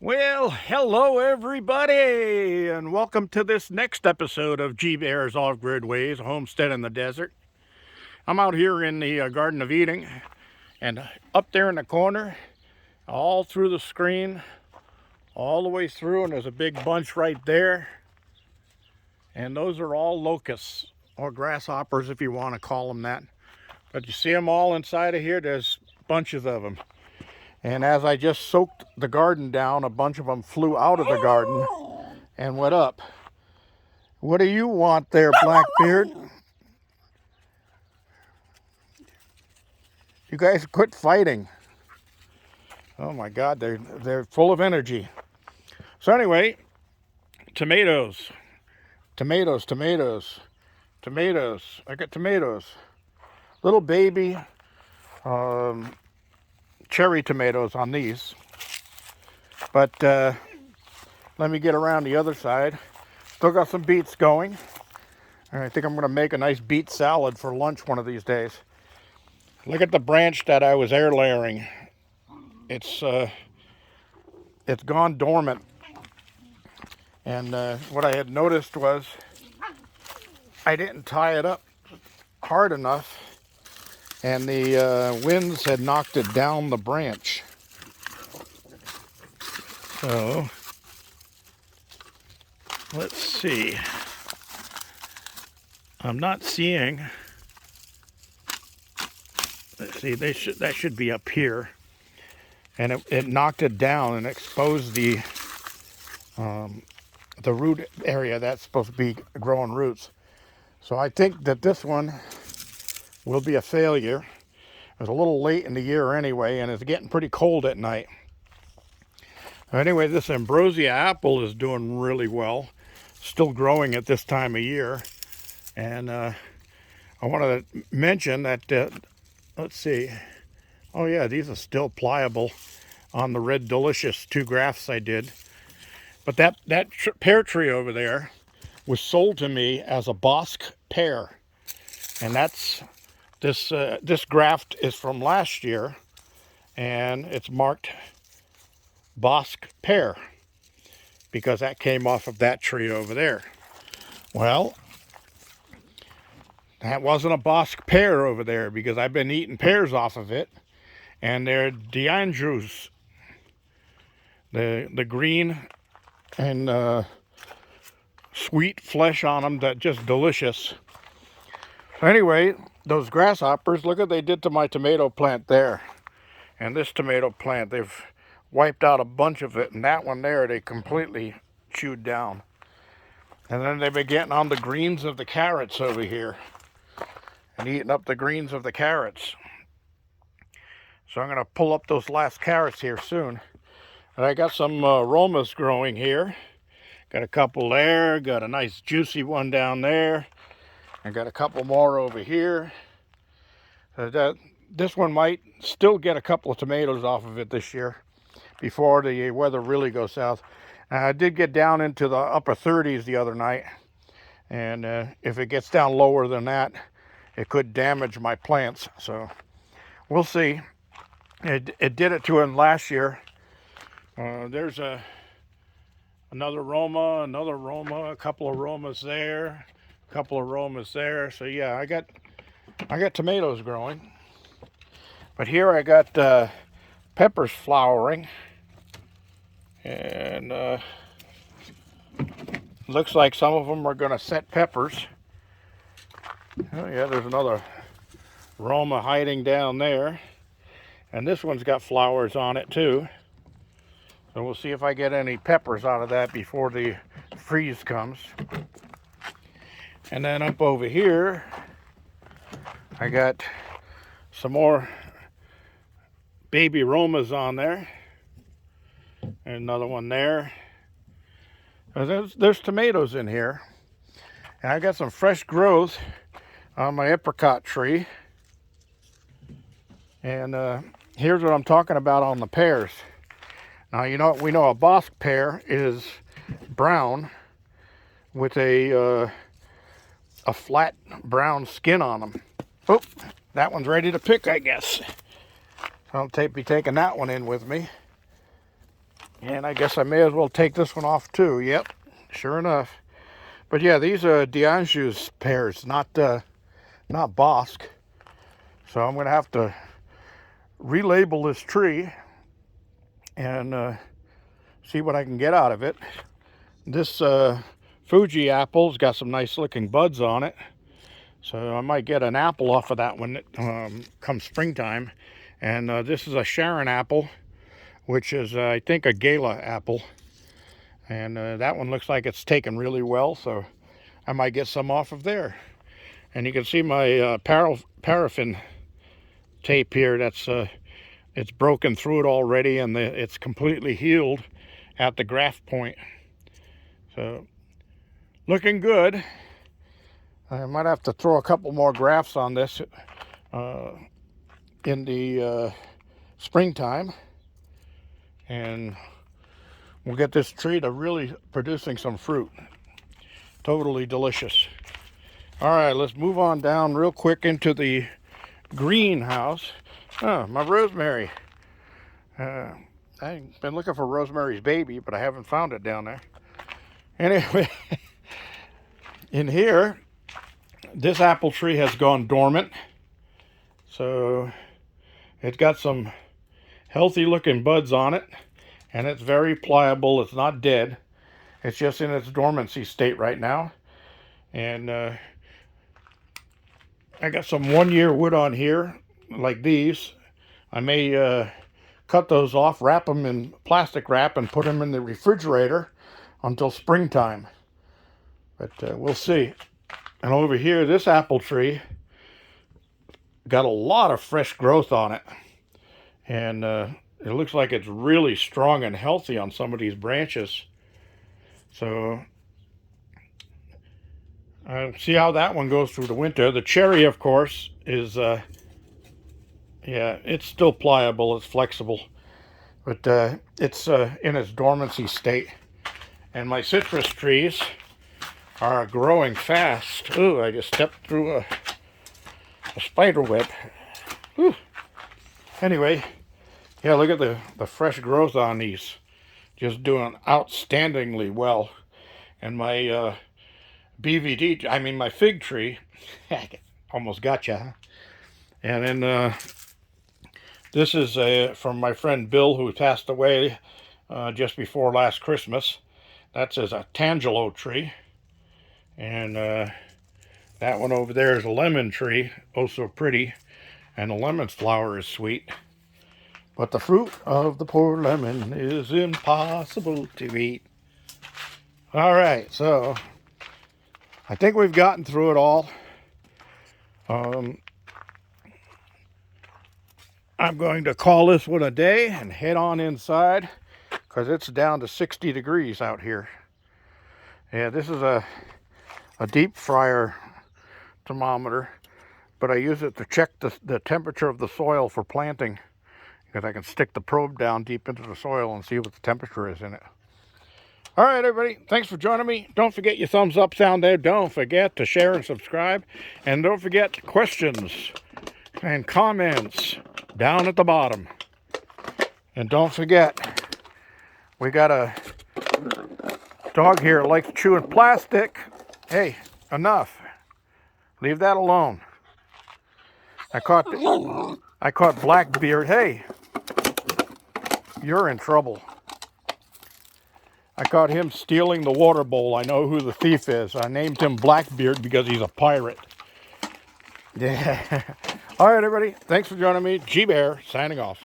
Well, hello everybody, and welcome to this next episode of G Bear's Off-Grid Ways, a homestead in the desert. I'm out here in the Garden of Eden, and up there in the corner, all through the screen, all the way through, and there's a big bunch right there. And those are all locusts, or grasshoppers if you want to call them that. But you see them all inside of here, there's bunches of them. And as I just soaked the garden down, a bunch of them flew out of the garden and went up. What do you want there, Blackbeard? You guys quit fighting. Oh my God, they're full of energy. So anyway, tomatoes. Tomatoes, tomatoes, tomatoes. I got tomatoes. Little baby cherry tomatoes on these. But let me get around the other side. Still got some beets going. And I think I'm going to make a nice beet salad for lunch one of these days. Look at the branch that I was air layering. It's gone dormant. And what I had noticed was I didn't tie it up hard enough, and the winds had knocked it down the branch. So let's see. I'm not seeing. Let's see. That should be up here, and it knocked it down and exposed the root area that's supposed to be growing roots. So I think that this one will be a failure. It was a little late in the year anyway, and it's getting pretty cold at night. Anyway, this ambrosia apple is doing really well. Still growing at this time of year. And I wanted to mention that, let's see. Oh yeah, these are still pliable on the Red Delicious 2 grafts I did. But that pear tree over there was sold to me as a Bosc pear. And that's, this graft is from last year, and it's marked Bosc pear because that came off of that tree over there. Well, that wasn't a Bosc pear over there because I've been eating pears off of it, and they're d'Anjous. The green and sweet flesh on them, that just delicious. So anyway, those grasshoppers, look what they did to my tomato plant there. And this tomato plant, they've wiped out a bunch of it, and that one there, they completely chewed down. And then they've been getting on the greens of the carrots over here and eating up the greens of the carrots. So I'm going to pull up those last carrots here soon. And I got some aromas growing here. Got a couple there, got a nice juicy one down there. I got a couple more over here. This one might still get a couple of tomatoes off of it this year before the weather really goes south. I did get down into the upper 30s the other night, and if it gets down lower than that, it could damage my plants. So we'll see. It did it to them last year. There's another aroma, a couple of aromas there, a couple of aromas there. So yeah, I got tomatoes growing. But here I got peppers flowering, and looks like some of them are going to set peppers. Oh yeah, there's another aroma hiding down there, and this one's got flowers on it too. So we'll see if I get any peppers out of that before the freeze comes. And then up over here, I got some more baby aromas on there. And another one there. There's tomatoes in here. And I got some fresh growth on my apricot tree. And here's what I'm talking about on the pears. Now, you know, we know a Bosc pear is brown with a flat brown skin on them. Oh, that one's ready to pick, I guess. I'll be taking that one in with me. And I guess I may as well take this one off too. Yep, sure enough. But yeah, these are D'Anjou's pears, not Bosque. So I'm going to have to relabel this tree and see what I can get out of it. This Fuji apple's got some nice looking buds on it. So I might get an apple off of that when it comes springtime. And this is a Sharon apple, which is, I think, a Gala apple. And that one looks like it's taken really well, so I might get some off of there. And you can see my paraffin tape here. That's it's broken through it already, and it's completely healed at the graft point. So looking good. I might have to throw a couple more grafts on this in the springtime, and we'll get this tree to really producing some fruit. Totally delicious. All right, let's move on down real quick into the greenhouse. Oh, my rosemary. I've been looking for Rosemary's Baby, but I haven't found it down there. Anyway, in here, this apple tree has gone dormant. So it's got some healthy looking buds on it, and it's very pliable. It's not dead. It's just in its dormancy state right now. And I got some 1-year wood on here, like these. I may cut those off, wrap them in plastic wrap, and put them in the refrigerator until springtime. But we'll see. And over here, this apple tree got a lot of fresh growth on it. And it looks like it's really strong and healthy on some of these branches. So see how that one goes through the winter. The cherry, of course, is, yeah, it's still pliable. It's flexible. But it's in its dormancy state. And my citrus trees are growing fast. Ooh, I just stepped through a spider web. Whew. Anyway, yeah, look at the fresh growth on these. Just doing outstandingly well. And my my fig tree, almost gotcha, huh? And then this is from my friend Bill, who passed away just before last Christmas. That's a tangelo tree. And that one over there is a lemon tree, oh so pretty. And the lemon flower is sweet. But the fruit of the poor lemon is impossible to eat. All right, so I think we've gotten through it all. I'm going to call this one a day and head on inside because it's down to 60 degrees out here. Yeah, this is a deep fryer thermometer, but I use it to check the temperature of the soil for planting, because I can stick the probe down deep into the soil and see what the temperature is in it. All right, everybody, thanks for joining me. Don't forget your thumbs up down there. Don't forget to share and subscribe. And don't forget questions and comments down at the bottom. And don't forget, we got a dog here that likes chewing plastic. Hey, enough. Leave that alone. I caught Blackbeard. Hey, you're in trouble. I caught him stealing the water bowl. I know who the thief is. I named him Blackbeard because he's a pirate. Yeah. All right, everybody. Thanks for joining me. G-Bear signing off.